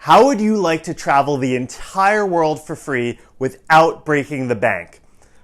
How would you like to travel the entire world for free without breaking the bank?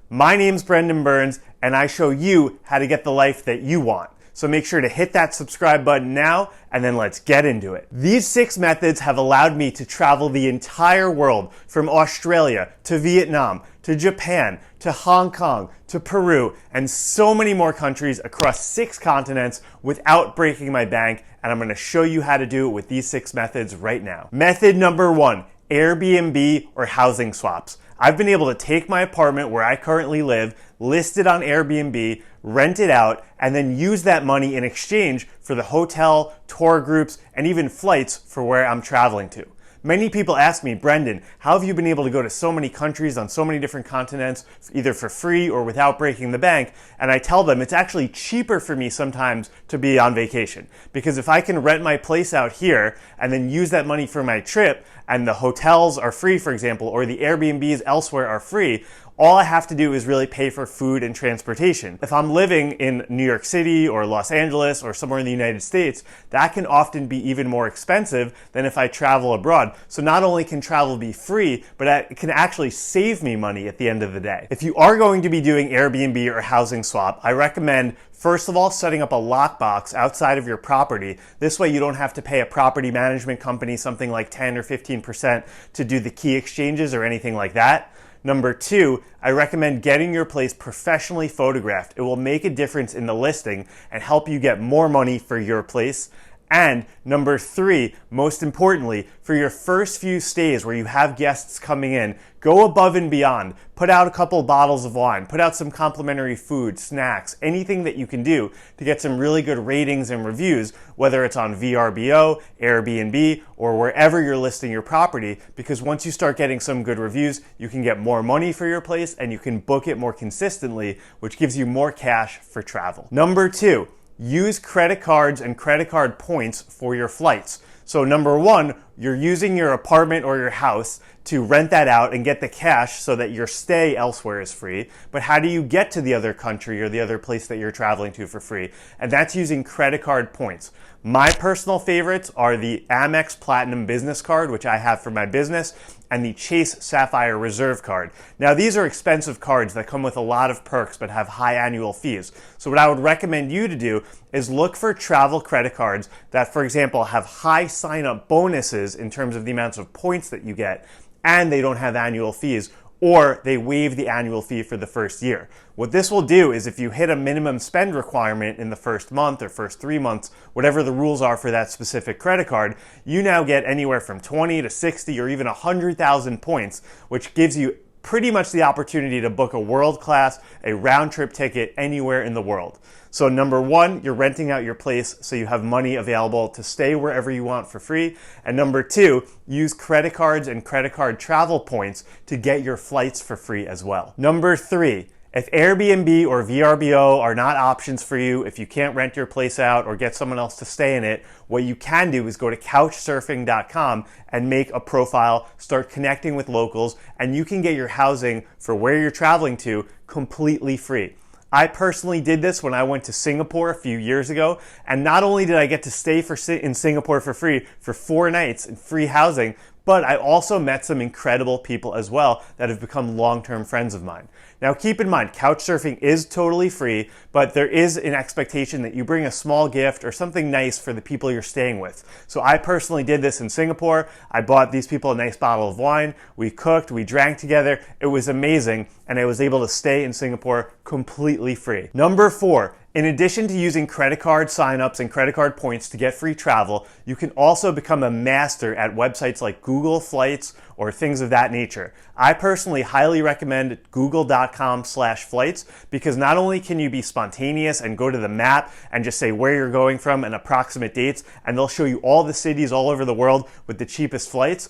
My name's Brendan Burns, and I show you how to get the life that you want. So make sure to hit that subscribe button now, and then let's get into it. These 6 methods have allowed me to travel the entire world, from Australia to Vietnam to Japan to Hong Kong to Peru and so many more countries across 6 continents without breaking my bank, and I'm going to show you how to do it with these 6 methods right now. Method number 1, Airbnb or housing swaps. I've been able to take my apartment where I currently live, list it on Airbnb, rent it out, and then use that money in exchange for the hotel, tour groups, and even flights for where I'm traveling to. Many people ask me, Brendan, how have you been able to go to so many countries on so many different continents, either for free or without breaking the bank? And I tell them it's actually cheaper for me sometimes to be on vacation. Because if I can rent my place out here and then use that money for my trip, and the hotels are free, for example, or the Airbnbs elsewhere are free, all I have to do is really pay for food and transportation. If I'm living in New York City or Los Angeles or somewhere in the United States, that can often be even more expensive than if I travel abroad. So not only can travel be free, but it can actually save me money at the end of the day. If you are going to be doing Airbnb or housing swap, I recommend first of all, setting up a lockbox outside of your property. This way you don't have to pay a property management company something like 10 or 15% to do the key exchanges or anything like that. Number 2, I recommend getting your place professionally photographed. It will make a difference in the listing and help you get more money for your place. And number 3, most importantly, for your first few stays where you have guests coming in, go above and beyond. Put out a couple bottles of wine, put out some complimentary food, snacks, anything that you can do to get some really good ratings and reviews, whether it's on VRBO, Airbnb, or wherever you're listing your property, because once you start getting some good reviews, you can get more money for your place and you can book it more consistently, which gives you more cash for travel. Number 2, use credit cards and credit card points for your flights. So number 1, you're using your apartment or your house to rent that out and get the cash so that your stay elsewhere is free. But how do you get to the other country or the other place that you're traveling to for free? And that's using credit card points. My personal favorites are the AMEX Platinum Business Card, which I have for my business, and the Chase Sapphire Reserve Card. Now, these are expensive cards that come with a lot of perks but have high annual fees. So what I would recommend you to do is look for travel credit cards that, for example, have high sign-up bonuses in terms of the amounts of points that you get, and they don't have annual fees, or they waive the annual fee for the first year. What this will do is if you hit a minimum spend requirement in the first month or first 3 months, whatever the rules are for that specific credit card, you now get anywhere from 20 to 60 or even 100,000 points, which gives you pretty much the opportunity to book a world-class, a round-trip ticket anywhere in the world. So number 1, you're renting out your place so you have money available to stay wherever you want for free. And number 2, use credit cards and credit card travel points to get your flights for free as well. Number 3, if Airbnb or VRBO are not options for you, if you can't rent your place out or get someone else to stay in it, what you can do is go to couchsurfing.com and make a profile, start connecting with locals, and you can get your housing for where you're traveling to completely free. I personally did this when I went to Singapore a few years ago, and not only did I get to stay in Singapore for free for 4 nights in free housing, but I also met some incredible people as well that have become long-term friends of mine. Now keep in mind, couchsurfing is totally free, but there is an expectation that you bring a small gift or something nice for the people you're staying with. So I personally did this in Singapore. I bought these people a nice bottle of wine. We cooked, we drank together. It was amazing, and I was able to stay in Singapore completely free. Number 4, in addition to using credit card signups and credit card points to get free travel, you can also become a master at websites like Google Flights or things of that nature. I personally highly recommend google.com/flights because not only can you be spontaneous and go to the map and just say where you're going from and approximate dates, and they'll show you all the cities all over the world with the cheapest flights,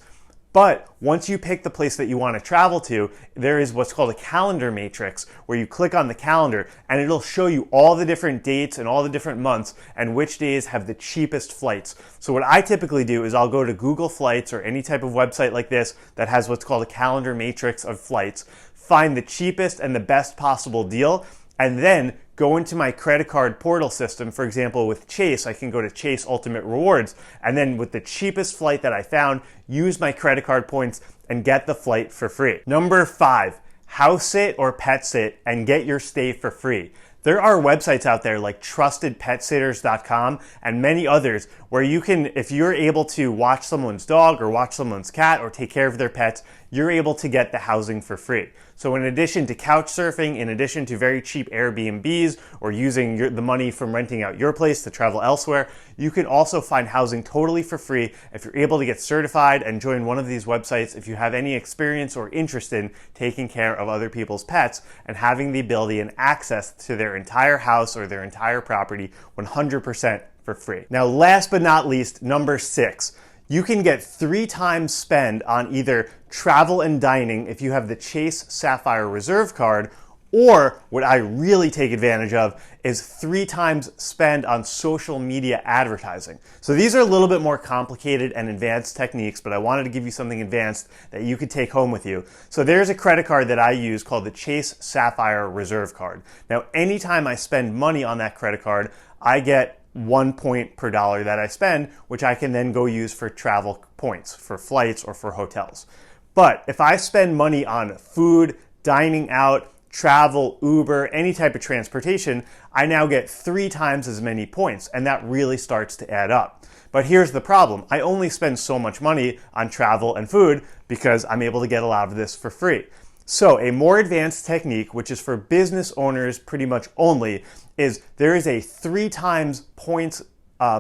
but once you pick the place that you want to travel to, there is what's called a calendar matrix where you click on the calendar and it'll show you all the different dates and all the different months and which days have the cheapest flights. So what I typically do is I'll go to Google Flights or any type of website like this that has what's called a calendar matrix of flights, find the cheapest and the best possible deal, and then go into my credit card portal system. For example, with Chase, I can go to Chase Ultimate Rewards, and then with the cheapest flight that I found, use my credit card points and get the flight for free. Number 5, house sit or pet sit and get your stay for free. There are websites out there like trustedpetsitters.com and many others where you can, if you're able to watch someone's dog or watch someone's cat or take care of their pets, you're able to get the housing for free. So in addition to couch surfing, in addition to very cheap Airbnbs or using the money from renting out your place to travel elsewhere, you can also find housing totally for free if you're able to get certified and join one of these websites if you have any experience or interest in taking care of other people's pets and having the ability and access to their entire house or their entire property 100% for free. Now, last but not least, number 6. You can get 3 times spend on either travel and dining if you have the Chase Sapphire Reserve card, or what I really take advantage of is 3 times spend on social media advertising. So these are a little bit more complicated and advanced techniques, but I wanted to give you something advanced that you could take home with you. So there's a credit card that I use called the Chase Sapphire Reserve card. Now, anytime I spend money on that credit card, I get 1 point per dollar that I spend, which I can then go use for travel points, for flights or for hotels. But if I spend money on food, dining out, travel, Uber, any type of transportation, I now get 3 times as many points, and that really starts to add up. But here's the problem. I only spend so much money on travel and food because I'm able to get a lot of this for free. So a more advanced technique, which is for business owners pretty much only, is there is a 3 times points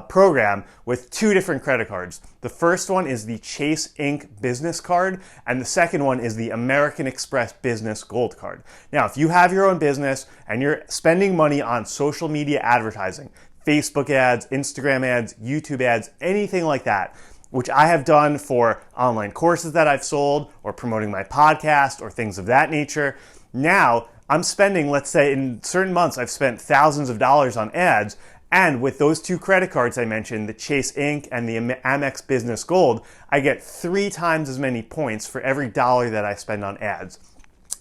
program with 2 different credit cards. The first one is the Chase Inc. Business Card, and the second one is the American Express Business Gold Card. Now, if you have your own business and you're spending money on social media advertising, Facebook ads, Instagram ads, YouTube ads, anything like that, which I have done for online courses that I've sold or promoting my podcast or things of that nature. Now I'm spending, let's say in certain months, I've spent thousands of dollars on ads. And with those 2 credit cards I mentioned, the Chase Inc. and the AMEX Business Gold, I get 3 times as many points for every dollar that I spend on ads.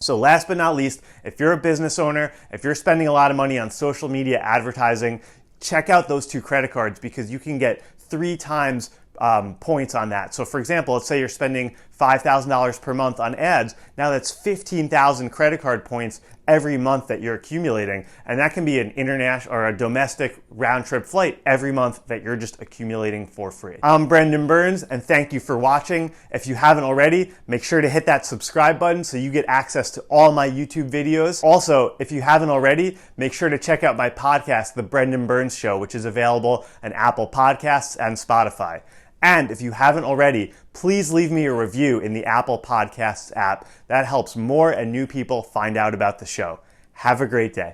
So last but not least, if you're a business owner, if you're spending a lot of money on social media advertising, check out those 2 credit cards because you can get 3 times points on that. So for example, let's say you're spending $5,000 per month on ads. Now that's 15,000 credit card points every month that you're accumulating. And that can be an international or a domestic round trip flight every month that you're just accumulating for free. I'm Brendan Burns, and thank you for watching. If you haven't already, make sure to hit that subscribe button so you get access to all my YouTube videos. Also, if you haven't already, make sure to check out my podcast, The Brendan Burns Show, which is available on Apple Podcasts and Spotify. And if you haven't already, please leave me a review in the Apple Podcasts app. That helps more and new people find out about the show. Have a great day.